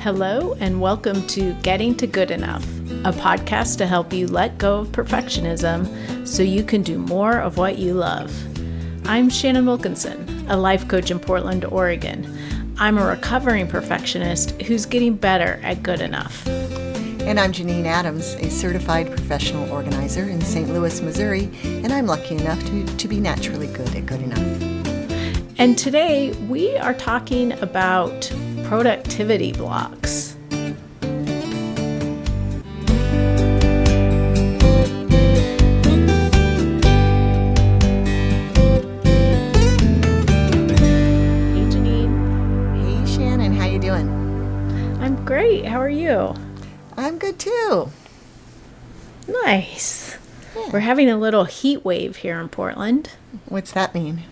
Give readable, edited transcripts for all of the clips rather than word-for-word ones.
Hello, and welcome to Getting to Good Enough, a podcast to help you let go of perfectionism so you can do more of what you love. I'm Shannon Wilkinson, a life coach in Portland, Oregon. I'm a recovering perfectionist who's getting better at good enough. And I'm Janine Adams, a certified professional organizer in St. Louis, Missouri, and I'm lucky enough to be naturally good at good enough. And today we are talking about productivity blocks. Hey, Janine. Hey, Shannon. How you doing? I'm great. How are you? I'm good too. Nice. Yeah. We're having a little heat wave here in Portland. What's that mean?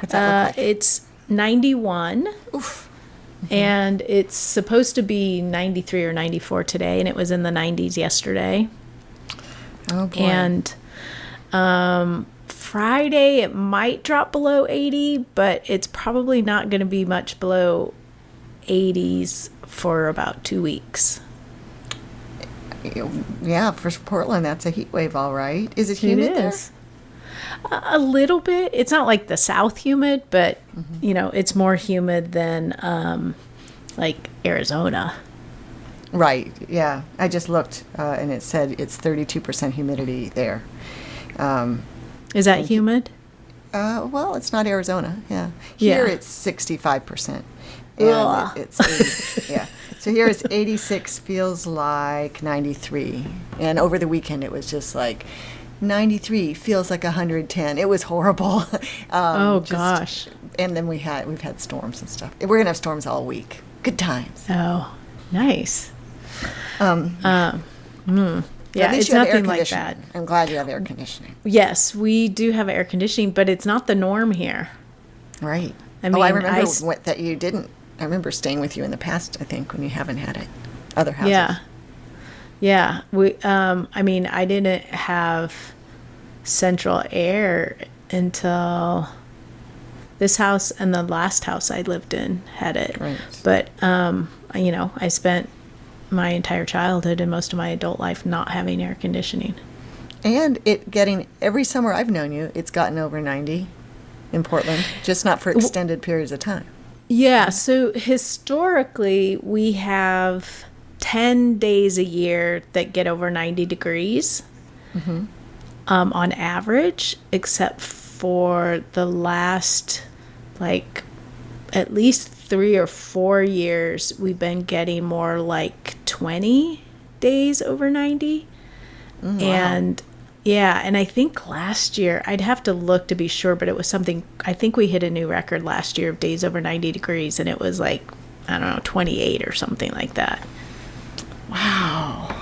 What's that look like? It's 91. Oof. Mm-hmm. And it's supposed to be 93 or 94 today, and it was in the 90s yesterday. Oh, boy. And Friday, it might drop below 80, but it's probably not going to be much below 80s for about 2 weeks. Yeah, for Portland, that's a heat wave, all right. Is it humid there? A little bit. It's not like the South humid, but, you know, it's more humid than like Arizona. Right, yeah. I just looked, and it said it's 32% humidity there. Is that humid? Well, it's not Arizona, yeah. Here Yeah. it's 65%. And it's 80, yeah. So here it's 86, feels like 93. And over the weekend it was just like 93, feels like 110. It was horrible. Gosh. And then we've had storms and stuff. We're going to have storms all week. Good times. Oh, nice. Yeah, it's nothing like that. I'm glad you have air conditioning. Yes, we do have air conditioning, but it's not the norm here. Right. I mean, I remember that you didn't. I remember staying with you in the past, I think, when you haven't had it. Other houses. Yeah. We. I didn't have central air until this house, and the last house I lived in had it. Right. But I spent my entire childhood and most of my adult life not having air conditioning. And every summer I've known you, it's gotten over 90 in Portland, just not for extended periods of time. Yeah, so historically we have 10 days a year that get over 90 degrees on average, except for the last, at least 3 or 4 years, we've been getting more like 20 days over 90. Wow. And I think last year, I'd have to look to be sure, but it was something, I think we hit a new record last year of days over 90 degrees, and it was 28 or something like that. Wow.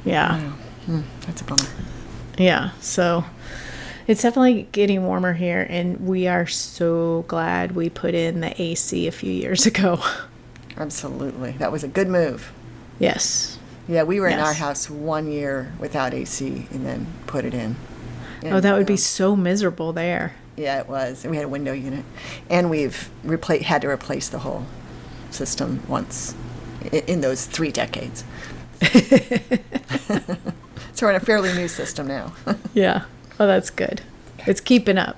Yeah. Wow. That's a bummer. Yeah, so it's definitely getting warmer here, and we are so glad we put in the AC a few years ago. Absolutely. That was a good move. Yes. Yeah, we were in our house 1 year without AC and then put it in. And, that would be so miserable there. Yeah, it was. And we had a window unit. And we've had to replace the whole system once in those 3 decades. So we're in a fairly new system now. Yeah. Oh, that's good. It's keeping up.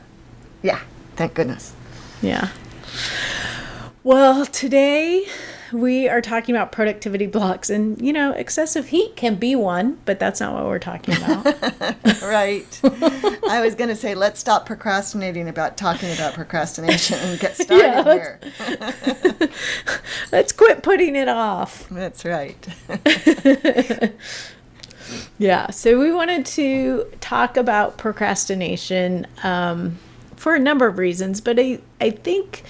Yeah, thank goodness. Yeah. Well, today we are talking about productivity blocks, and, excessive heat can be one, but that's not what we're talking about. Right. I was going to say, let's stop procrastinating about talking about procrastination and get started here. Let's quit putting it off. That's right. Yeah, so we wanted to talk about procrastination for a number of reasons, but I think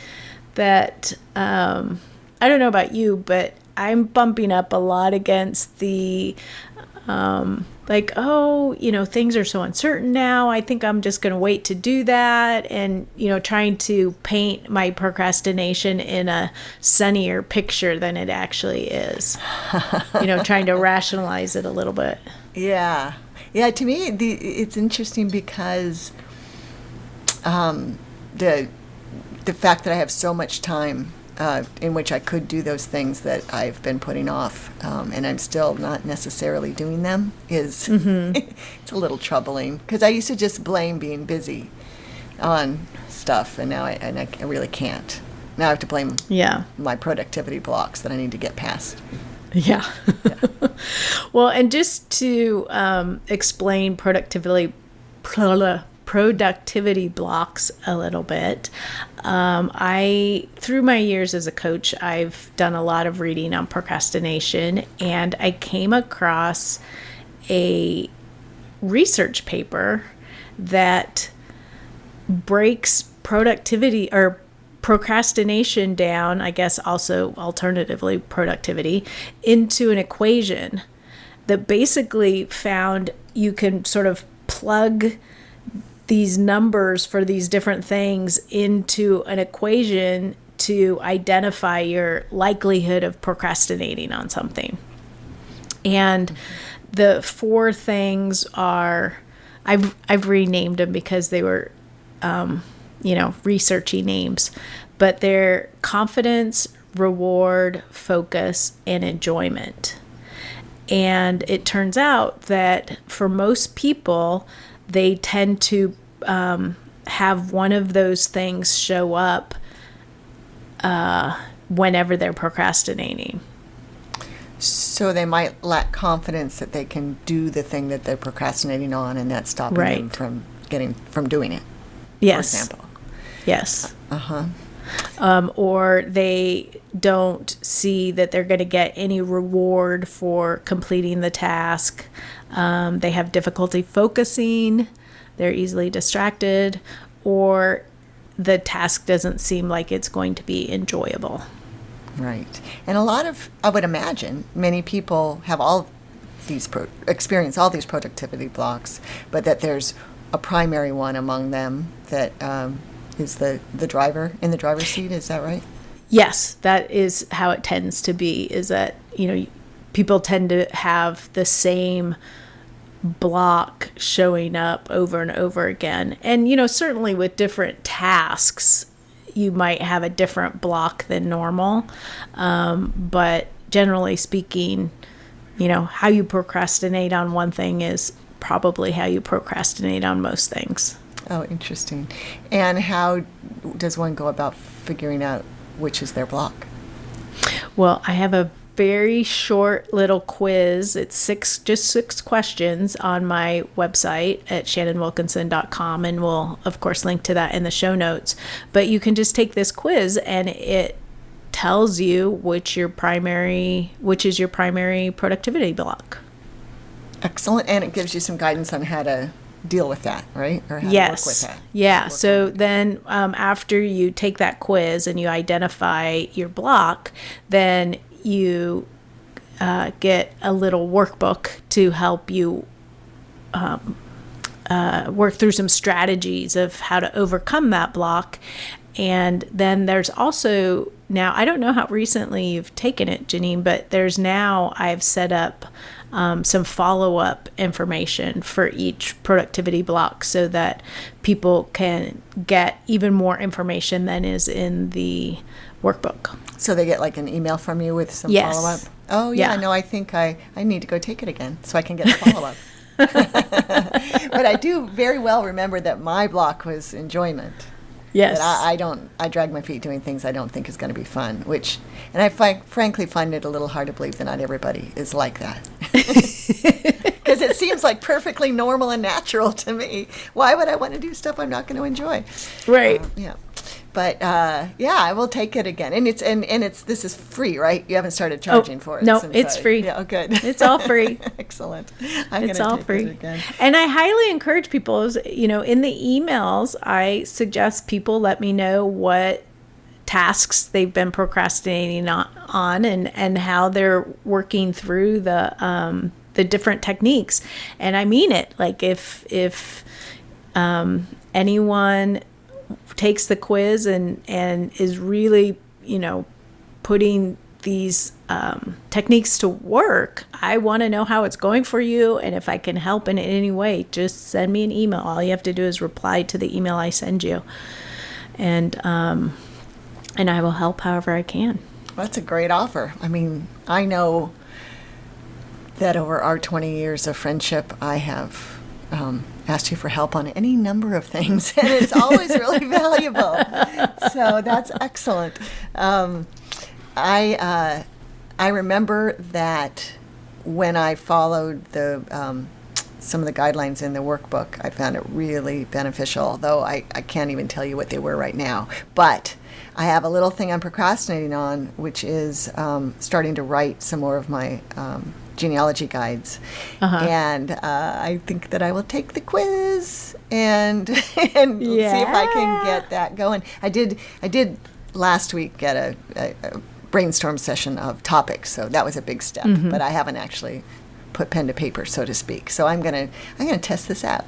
that, I don't know about you, but I'm bumping up a lot against the, things are so uncertain now. I think I'm just going to wait to do that. And, trying to paint my procrastination in a sunnier picture than it actually is. Trying to rationalize it a little bit. Yeah. Yeah, to me, it's interesting because the fact that I have so much time in which I could do those things that I've been putting off, and I'm still not necessarily doing them, is it's a little troubling, because I used to just blame being busy on stuff, and now I really can't. Now I have to blame my productivity blocks that I need to get past. Yeah. Well, and just to explain productivity blocks a little bit, through my years as a coach, I've done a lot of reading on procrastination, and I came across a research paper that breaks productivity or procrastination down, I guess also alternatively productivity, into an equation that basically found you can sort of plug these numbers for these different things into an equation to identify your likelihood of procrastinating on something. And the 4 things are, I've renamed them because they were researchy names, but they're confidence, reward, focus, and enjoyment. And it turns out that for most people, they tend to have one of those things show up whenever they're procrastinating. So they might lack confidence that they can do the thing that they're procrastinating on, and that's stopping them from doing it. Yes. For example. Yes. Or they don't see that they're going to get any reward for completing the task. They have difficulty focusing. They're easily distracted, or the task doesn't seem like it's going to be enjoyable. Right. And I would imagine, many people have experience all these productivity blocks, but that there's a primary one among them that is the driver in the driver's seat. Is that right? Yes, that is how it tends to be, is that, people tend to have the same block showing up over and over again. And, certainly with different tasks, you might have a different block than normal. But generally speaking, how you procrastinate on one thing is probably how you procrastinate on most things. Oh, interesting. And how does one go about figuring out which is their block? Well, I have a very short little quiz. It's just six questions on my website at shannonwilkinson.com, and we'll of course link to that in the show notes. But you can just take this quiz and it tells you which is your primary productivity block. Excellent. And it gives you some guidance on how to deal with that, right? Or how yes. to work with that. Yeah. So then after you take that quiz and you identify your block, then you get a little workbook to help you work through some strategies of how to overcome that block. And then there's also, now I don't know how recently you've taken it, Janine, but I've set up some follow-up information for each productivity block so that people can get even more information than is in the workbook. So they get like an email from you with some follow-up? Oh, yeah. No, I think I need to go take it again so I can get a follow-up. But I do very well remember that my block was enjoyment. Yes. That I drag my feet doing things I don't think is going to be fun, and I frankly find it a little hard to believe that not everybody is like that. Because it seems like perfectly normal and natural to me. Why would I want to do stuff I'm not going to enjoy? Right. Yeah. But I will take it again, and this is free, right? You haven't started charging for it. No, it's free. Yeah, good. It's all free. Excellent. It's all free. It again. And I highly encourage people. In the emails, I suggest people let me know what tasks they've been procrastinating on, and how they're working through the different techniques. And I mean it. Like if anyone takes the quiz and is really, putting these techniques to work, I want to know how it's going for you. And if I can help in any way, just send me an email. All you have to do is reply to the email I send you. And And I will help however I can. That's a great offer. I mean, I know that over our 20 years of friendship, I have asked you for help on any number of things, and it's always really valuable. So that's excellent. I remember that when I followed some of the guidelines in the workbook, I found it really beneficial, although I can't even tell you what they were right now. But I have a little thing I'm procrastinating on, which is starting to write some more of my genealogy guides. And I think that I will take the quiz and see if I can get that going. I did last week get a brainstorm session of topics, so that was a big step. But I haven't actually put pen to paper, so to speak. So I'm gonna test this out.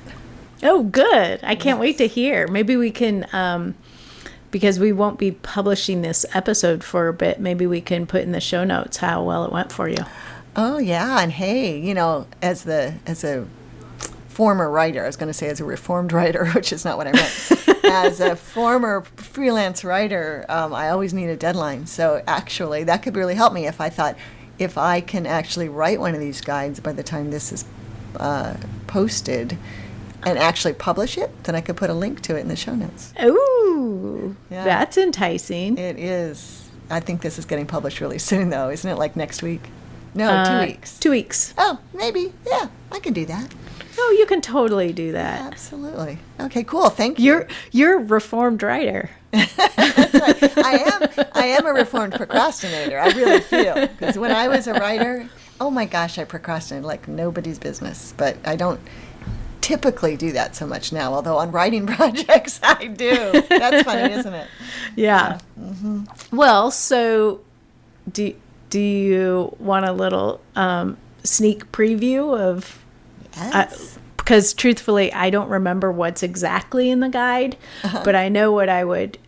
Oh, good! I can't wait to hear. Maybe we can. Because we won't be publishing this episode for a bit, maybe we can put in the show notes how well it went for you. Oh, yeah. And hey, as a former writer, I was going to say as a reformed writer, which is not what I meant. As a former freelance writer, I always need a deadline. So actually, that could really help me if I can actually write one of these guides by the time this is posted and actually publish it, then I could put a link to it in the show notes. Ooh, yeah. That's enticing. It is. I think this is getting published really soon, though. Isn't it like next week? No, 2 weeks. 2 weeks. Oh, maybe. Yeah, I can do that. Oh, you can totally do that. Yeah, absolutely. Okay, cool. Thank you. You're a reformed writer. That's right. I am a reformed procrastinator. I really feel, because when I was a writer, oh my gosh, I procrastinated like nobody's business. But I don't typically do that so much now, although on writing projects I do. That's funny, isn't it? Yeah. Well, so do you want a little sneak preview of... Yes. Because truthfully, I don't remember what's exactly in the guide, but I know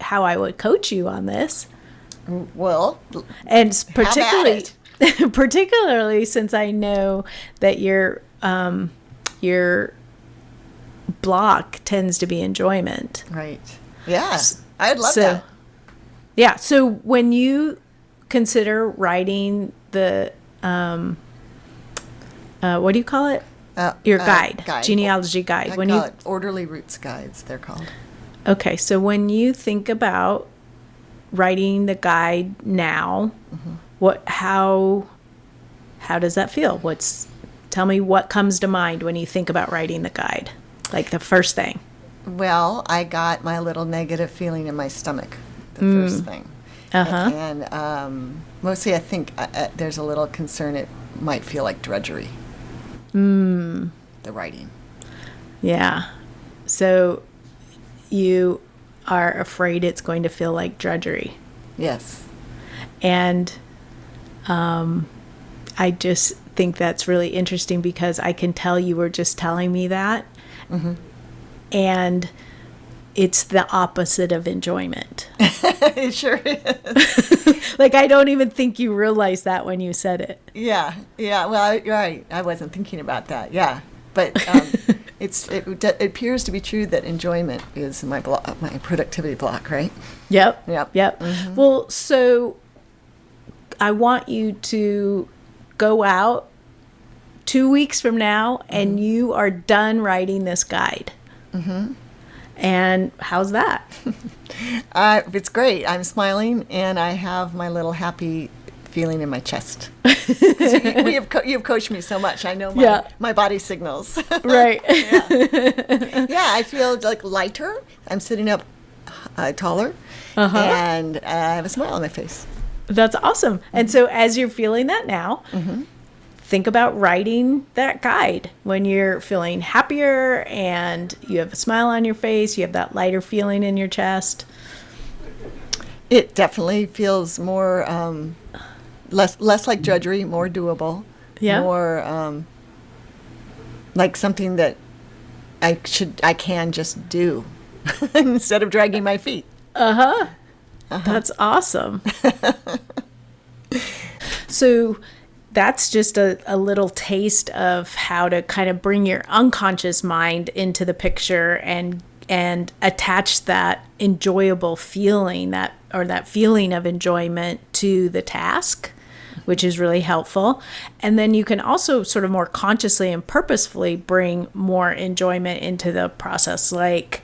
how I would coach you on this. Well, and particularly since I know that your block tends to be enjoyment. Right. Yeah. I'd love that. Yeah. So when you consider writing the, what do you call it? Your guide. Genealogy guide. I call it orderly roots guides, they're called. Okay. So when you think about writing the guide now, how does that feel? Tell me what comes to mind when you think about writing the guide. Like the first thing. Well, I got my little negative feeling in my stomach, the first thing. And mostly I think there's a little concern it might feel like drudgery. The writing. Yeah. So you are afraid it's going to feel like drudgery. Yes. And I just think that's really interesting because I can tell you were just telling me that. And it's the opposite of enjoyment. It sure is. Like, I don't even think you realized that when you said it. Yeah. Well, you're right. I wasn't thinking about that. Yeah. But it appears to be true that enjoyment is my productivity block, right? Yep. Well, so I want you to go out 2 weeks from now and you are done writing this guide. And how's that? It's great. I'm smiling and I have my little happy feeling in my chest. You've coached me so much. I know my body signals. Right. Yeah, I feel like lighter. I'm sitting up taller and I have a smile on my face. That's awesome. And so as you're feeling that now, think about writing that guide when you're feeling happier and you have a smile on your face, you have that lighter feeling in your chest. It definitely feels more, less like drudgery, more doable. Yeah. More like something that I can just do instead of dragging my feet. That's awesome. So that's just a little taste of how to kind of bring your unconscious mind into the picture and attach that enjoyable feeling, that or that feeling of enjoyment to the task, which is really helpful. And then you can also sort of more consciously and purposefully bring more enjoyment into the process. Like,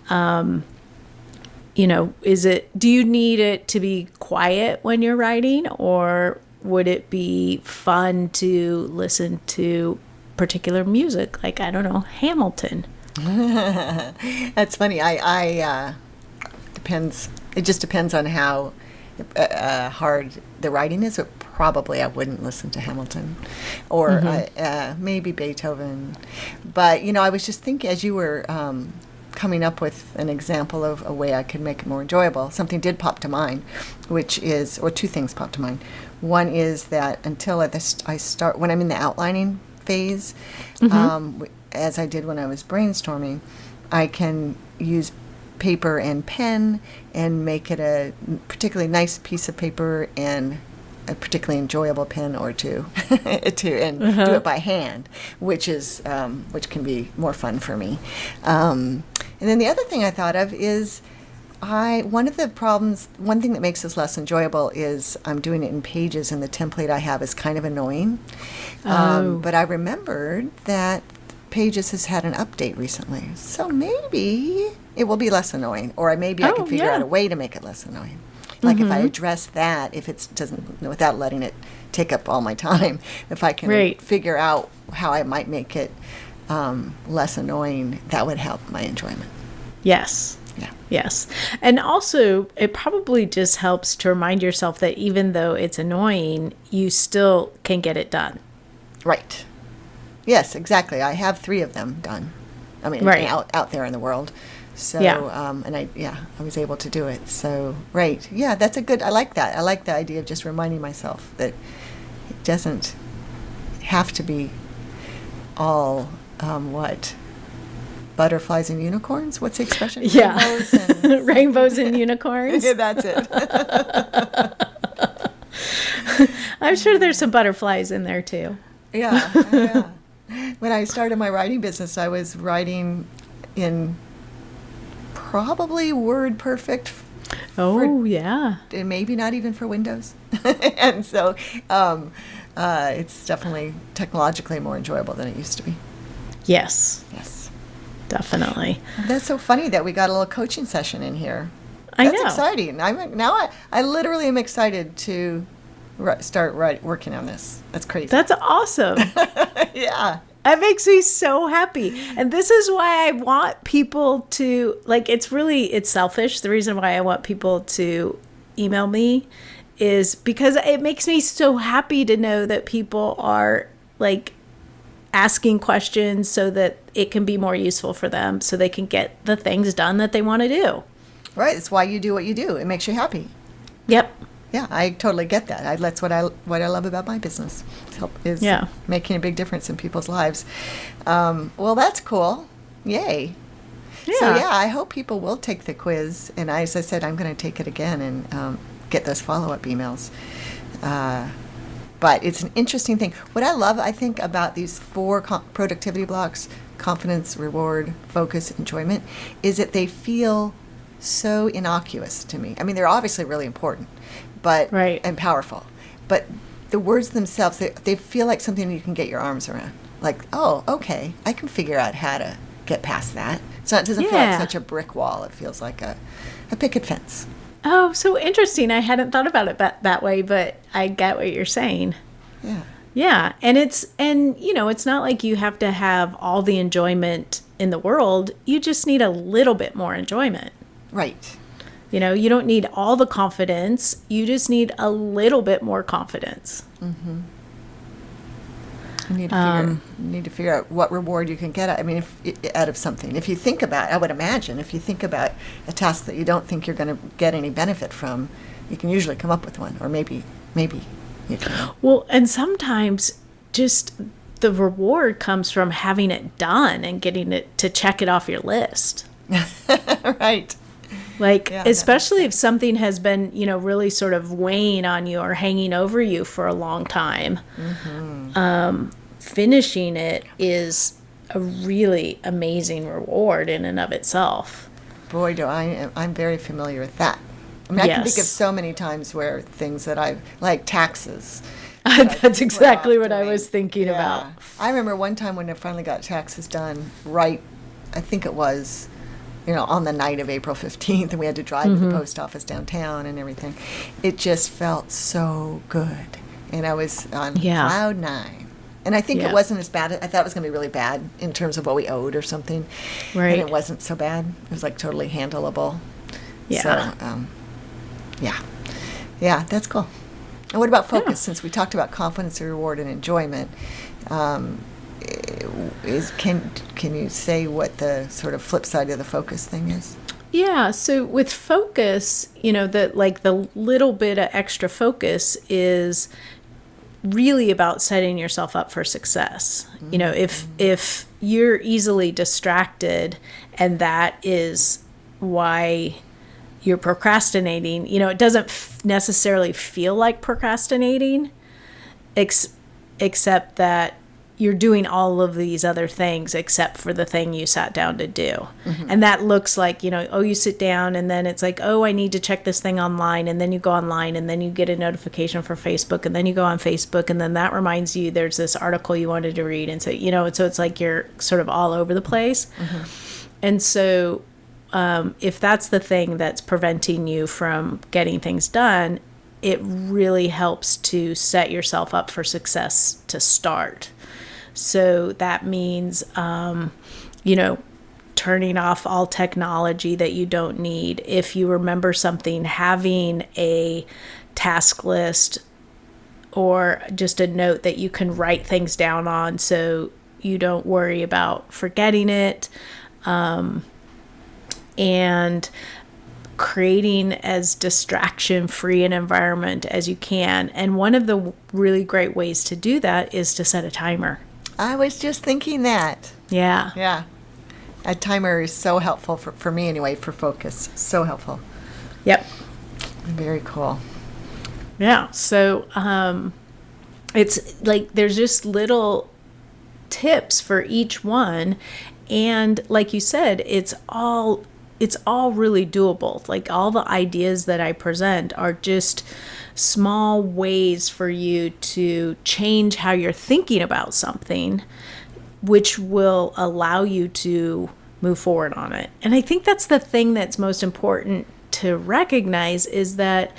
do you need it to be quiet when you're writing, or would it be fun to listen to particular music? Like, I don't know, Hamilton. That's funny. Depends. It just depends on how hard the writing is. But probably I wouldn't listen to Hamilton, or maybe Beethoven. But I was just thinking as you were coming up with an example of a way I could make it more enjoyable, something did pop to mind, which is, or two things popped to mind. One is that until I start, when I'm in the outlining phase, as I did when I was brainstorming, I can use paper and pen and make it a particularly nice piece of paper and a particularly enjoyable pen or two, do it by hand, which can be more fun for me. And then the other thing I thought of is one thing that makes this less enjoyable is I'm doing it in Pages, and the template I have is kind of annoying. But I remembered that Pages has had an update recently, so maybe it will be less annoying, or maybe I can figure out a way to make it less annoying. Like if I address that, if it doesn't, without letting it take up all my time, if I can figure out how I might make it less annoying, that would help my enjoyment. Yes. Yeah. Yes. And also, it probably just helps to remind yourself that even though it's annoying, you still can get it done. Right. Yes, exactly. I have 3 of them done. I mean, out there in the world. So, I was able to do it. So, right. Yeah, I like that. I like the idea of just reminding myself that it doesn't have to be all, butterflies and unicorns? What's the expression? Yeah. Rainbows and unicorns. Yeah, that's it. I'm sure there's some butterflies in there too. Yeah. When I started my writing business, I was writing in probably WordPerfect. And maybe not even for Windows. And so it's definitely technologically more enjoyable than it used to be. Yes. Definitely. That's so funny that we got a little coaching session in here. That's exciting. I literally am excited to start working on this. That's crazy. That's awesome. Yeah. That makes me so happy. And this is why I want people to, it's selfish. The reason why I want people to email me is because it makes me so happy to know that people are asking questions so that it can be more useful for them, so they can get the things done that they want to do. Right. It's why you do what you do. It makes you happy. Yep. Yeah, I totally get that. That's what I love about my business. Is making a big difference in people's lives. Well, that's cool. Yay. Yeah. So I hope people will take the quiz. And as I said, I'm going to take it again and get those follow-up emails. But it's an interesting thing. What I love, I think, about these 4 productivity blocks, confidence, reward, focus, enjoyment, is that they feel so innocuous to me. I mean, they're obviously really important, and powerful. But the words themselves, they feel like something you can get your arms around. Like, oh, okay, I can figure out how to get past that. It doesn't feel like such a brick wall. It feels like a picket fence. Oh, so interesting. I hadn't thought about it that way, but I get what you're saying. Yeah. Yeah. And it's not like you have to have all the enjoyment in the world. You just need a little bit more enjoyment. Right. You don't need all the confidence. You just need a little bit more confidence. Mm-hmm. You need to figure out what reward you can get out of something. If you think about, I would imagine, if you think about a task that you don't think you're going to get any benefit from, you can usually come up with one, or maybe you can. Well, and sometimes just the reward comes from having it done and getting it to check it off your list. Right. Especially if something has been, really sort of weighing on you or hanging over you for a long time. Mm-hmm. Finishing it is a really amazing reward in and of itself. Boy, I'm very familiar with that. I mean, I can think of so many times where things that I've, like taxes. That's exactly what I was thinking about. I remember one time when I finally got taxes done, right, I think it was, on the night of April 15th, and we had to drive to the post office downtown and everything. It just felt so good. And I was on cloud nine. And I think it wasn't as bad. I thought it was going to be really bad in terms of what we owed or something. Right. And it wasn't so bad. It was like totally handleable. Yeah. So, yeah, that's cool. And what about focus? Since we talked about confidence, reward, and enjoyment, can you say what the sort of flip side of the focus thing is? Yeah. So with focus, the little bit of extra focus is really about setting yourself up for success. If you're easily distracted, and that is why you're procrastinating, it doesn't necessarily feel like procrastinating, except that you're doing all of these other things except for the thing you sat down to do. And that looks like, you sit down and then it's like, I need to check this thing online. And then you go online and then you get a notification for Facebook, and then you go on Facebook, and then that reminds you there's this article you wanted to read. And so, so it's like you're sort of all over the place. And so if that's the thing that's preventing you from getting things done, it really helps to set yourself up for success to start. So that means, turning off all technology that you don't need. If you remember something, having a task list or just a note that you can write things down on so you don't worry about forgetting it. And creating as distraction-free an environment as you can. And one of the really great ways to do that is to set a timer. I was just thinking that. Yeah. Yeah. A timer is so helpful for me anyway, for focus. So helpful. Yep. Very cool. Yeah. So it's like there's just little tips for each one. And like you said, it's all really doable. Like all the ideas that I present are just small ways for you to change how you're thinking about something, which will allow you to move forward on it. And I think that's the thing that's most important to recognize, is that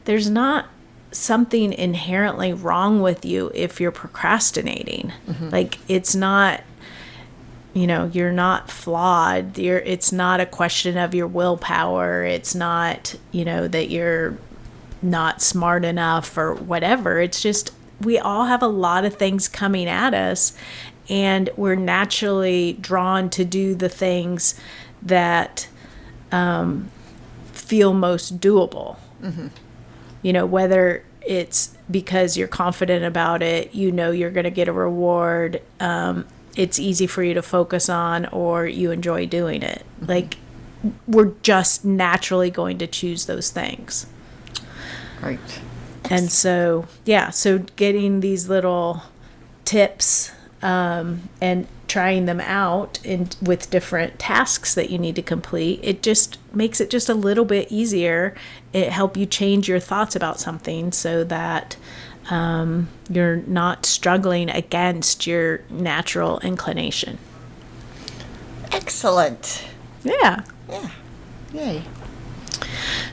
there's not something inherently wrong with you if you're procrastinating. Like it's not, you're not flawed. It's not a question of your willpower. It's not, that you're not smart enough or whatever. It's just, we all have a lot of things coming at us, and we're naturally drawn to do the things that feel most doable. Whether it's because you're confident about it, you're going to get a reward, it's easy for you to focus on, or you enjoy doing it. Like, we're just naturally going to choose those things. Right. And so, so getting these little tips and trying them out with different tasks that you need to complete, it just makes it just a little bit easier. It helps you change your thoughts about something so that you're not struggling against your natural inclination. Excellent. Yeah. Yeah. Yay.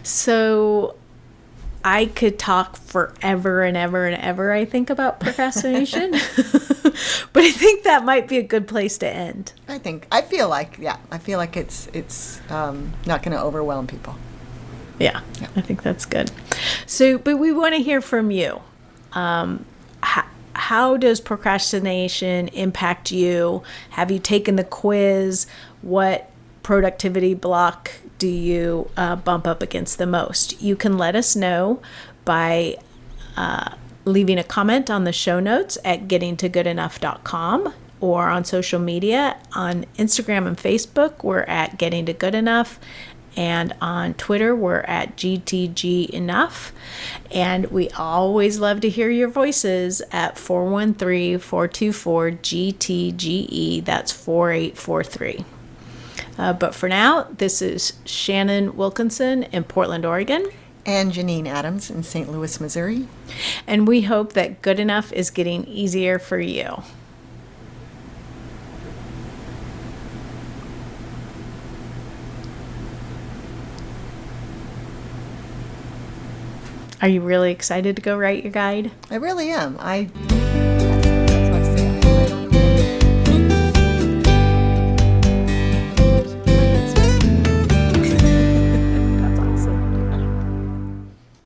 So I could talk forever and ever and ever, I think, about procrastination. But I think that might be a good place to end. I feel like it's not going to overwhelm people. Yeah, I think that's good. So, but we want to hear from you. How does procrastination impact you? Have you taken the quiz? What productivity block do you bump up against the most? You can let us know by leaving a comment on the show notes at gettingtogoodenough.com, or on social media. On Instagram and Facebook, we're at Getting to Good Enough. And on Twitter, we're at GTG Enough. And we always love to hear your voices at 413-424-GTGE. That's 4843. But for now, this is Shannon Wilkinson in Portland, Oregon. And Janine Adams in St. Louis, Missouri. And we hope that good enough is getting easier for you. Are you really excited to go write your guide? I really am. I